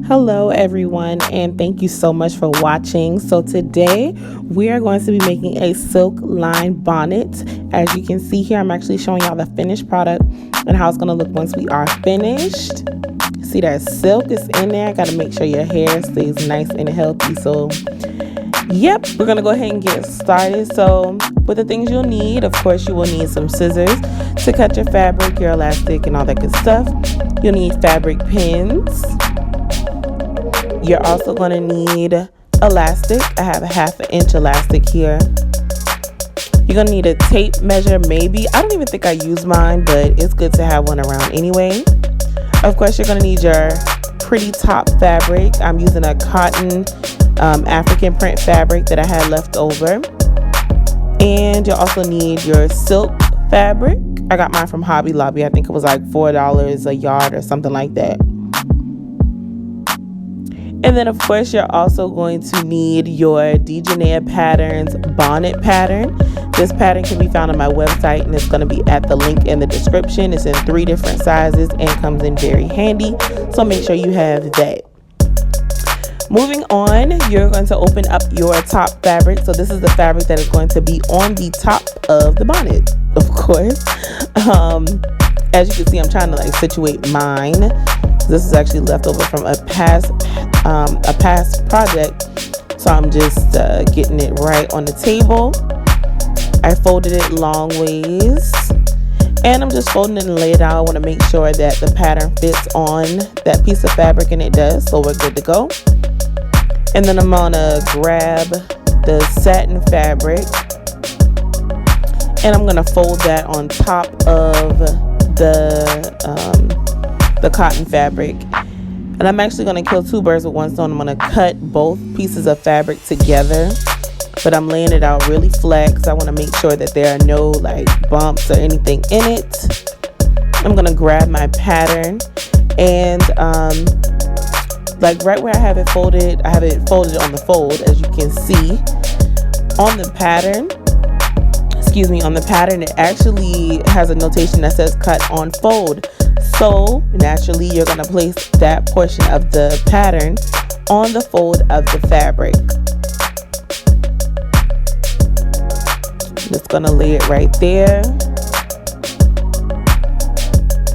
Hello everyone, and thank you so much for watching. So today we are going to be making a silk lined bonnet. As you can see here, I'm actually showing y'all the finished product and how it's going to look once we are finished. See that silk is in there. Got to make sure your hair stays nice and healthy. So yep, we're going to go ahead and get started. So with the things you'll need, of course, you will need some scissors to cut your fabric, your elastic, and all that good stuff. You'll need fabric pins. You're also going to need elastic. I have a 1/2 inch elastic here. You're going to need a tape measure, maybe. I don't even think I use mine, but it's good to have one around anyway. Of course, you're going to need your pretty top fabric. I'm using a cotton African print fabric that I had left over. And you'll also need your silk fabric. I got mine from Hobby Lobby. I think it was like $4 a yard or something like that. And then, of course, you're also going to need your Janaya Patterns bonnet pattern. This pattern can be found on my website, and it's going to be at the link in the description. It's in 3 different sizes and comes in very handy, so make sure you have that. Moving on, you're going to open up your top fabric. So this is the fabric that is going to be on the top of the bonnet, of course. As you can see, I'm trying to situate mine. This is actually left over from a past project, so I'm just getting it right on the table. I folded it long ways, and I'm just folding it and lay it out. I want to make sure that the pattern fits on that piece of fabric, and it does, so we're good to go. And then I'm gonna grab the satin fabric, and I'm gonna fold that on top of the cotton fabric. And I'm actually going to kill 2 birds with 1 stone. I'm going to cut both pieces of fabric together, but I'm laying it out really flat because I want to make sure that there are no bumps or anything in it. I'm going to grab my pattern, and right where I have it folded on the fold, as you can see. On the pattern, it actually has a notation that says cut on fold. So naturally, you're going to place that portion of the pattern on the fold of the fabric. Just going to lay it right there.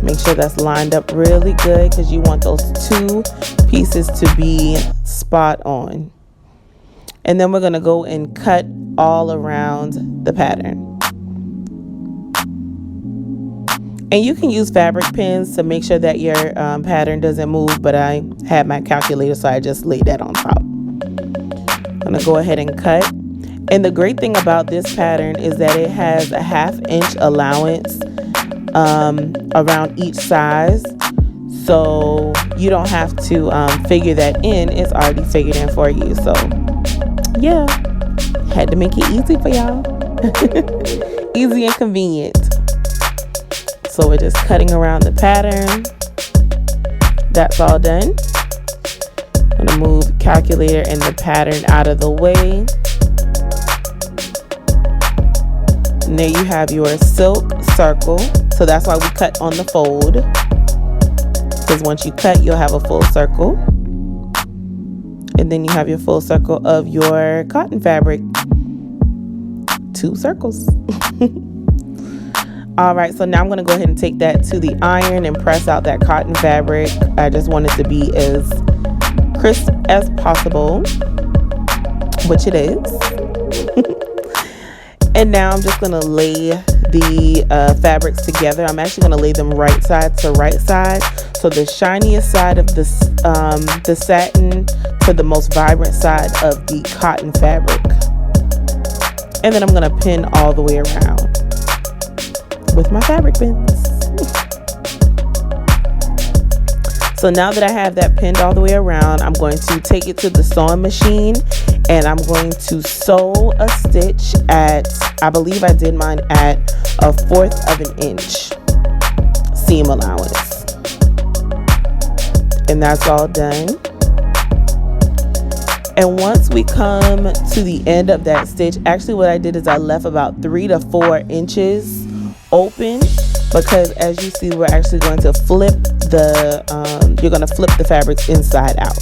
Make sure that's lined up really good because you want those 2 pieces to be spot on. And then we're going to go and cut all around the pattern. And you can use fabric pins to make sure that your pattern doesn't move, but I had my calculator, so I just laid that on top. I'm going to go ahead and cut. And the great thing about this pattern is that it has a 1/2 inch allowance around each size. So you don't have to figure that in. It's already figured in for you. So yeah, had to make it easy for y'all. Easy and convenient. So we're just cutting around the pattern. That's all done. I'm gonna move calculator and the pattern out of the way. And there you have your silk circle. So that's why we cut on the fold, because once you cut, you'll have a full circle. And then you have your full circle of your cotton fabric. 2 circles. All right, so now I'm going to go ahead and take that to the iron and press out that cotton fabric. I just want it to be as crisp as possible, which it is. And now I'm just going to lay the fabrics together. I'm actually going to lay them right side to right side. So the shiniest side of the satin to the most vibrant side of the cotton fabric. And then I'm going to pin all the way around with my fabric pins. So now that I have that pinned all the way around, I'm going to take it to the sewing machine, and I'm going to sew a stitch at, I believe I did mine at a 1/4 of an inch seam allowance. And that's all done. And once we come to the end of that stitch, actually what I did is I left about 3 to 4 inches open, because as you see, we're actually going to flip you're going to flip the fabrics inside out.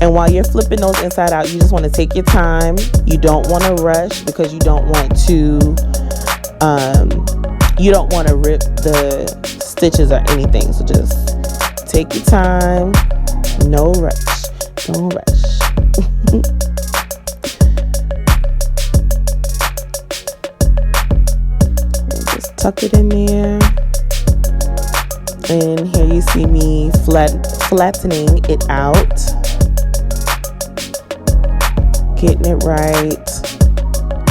And while you're flipping those inside out, you just want to take your time. You don't want to rush because you don't want to rip the stitches or anything. So just take your time. No rush. Don't rush. Just tuck it in there. And here you see me flattening it out. Getting it right.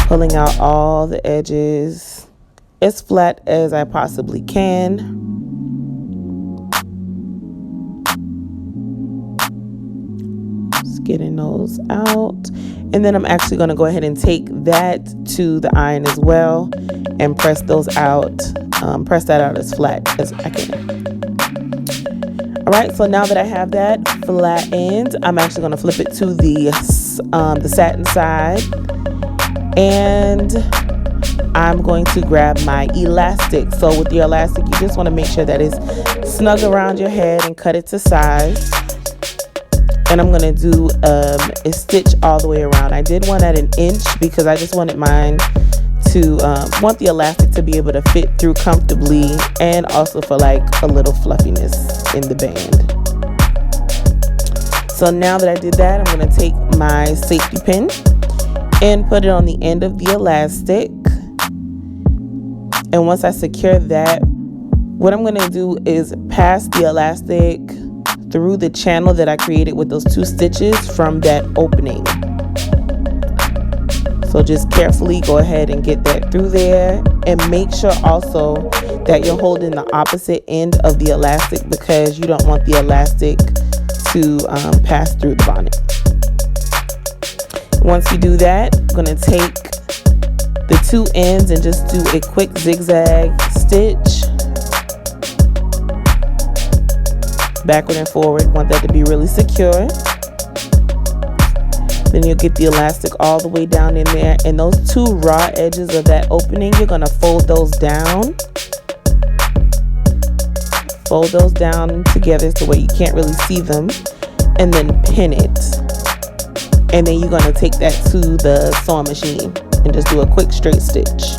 Pulling out all the edges as flat as I possibly can. Just getting those out. And then I'm actually going to go ahead and take that to the iron as well and press those out. Press that out as flat as I can. All right, so now that I have that flattened, I'm actually going to flip it to the satin side. And I'm going to grab my elastic. So with your elastic, you just want to make sure that it's snug around your head and cut it to size. And I'm going to do a stitch all the way around. I did one at 1 inch because I just wanted mine to want the elastic to be able to fit through comfortably, and also for like a little fluffiness in the band. So now that I did that, I'm going to take my safety pin and put it on the end of the elastic. And once I secure that, what I'm going to do is pass the elastic through the channel that I created with those 2 stitches from that opening. So just carefully go ahead and get that through there, and make sure also that you're holding the opposite end of the elastic because you don't want the elastic to pass through the bonnet. Once you do that, I'm going to take the 2 ends and just do a quick zigzag stitch backward and forward. Want that to be really secure. Then you'll get the elastic all the way down in there, and those 2 raw edges of that opening, you're going to fold those down. Fold those down together so where you can't really see them, and then pin it. And then you're going to take that to the sewing machine and just do a quick straight stitch.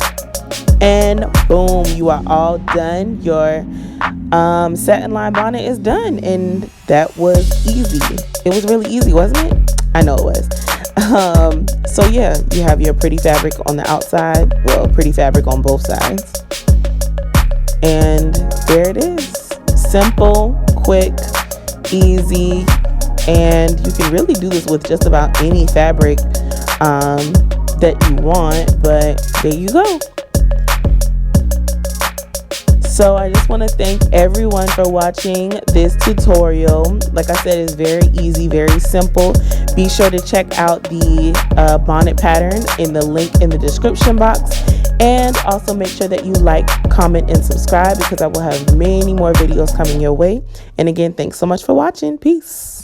And boom, you are all done. Your satin line bonnet is done, and that was easy. It was really easy, wasn't it? I know it was. So yeah, you have your pretty fabric on the outside. Well, pretty fabric on both sides. And there it is. Simple, quick, easy. And you can really do this with just about any fabric that you want. But there you go. So I just want to thank everyone for watching this tutorial. Like I said, it's very easy, very simple. Be sure to check out the bonnet pattern in the link in the description box. And also make sure that you like, comment, and subscribe because I will have many more videos coming your way. And again, thanks so much for watching. Peace.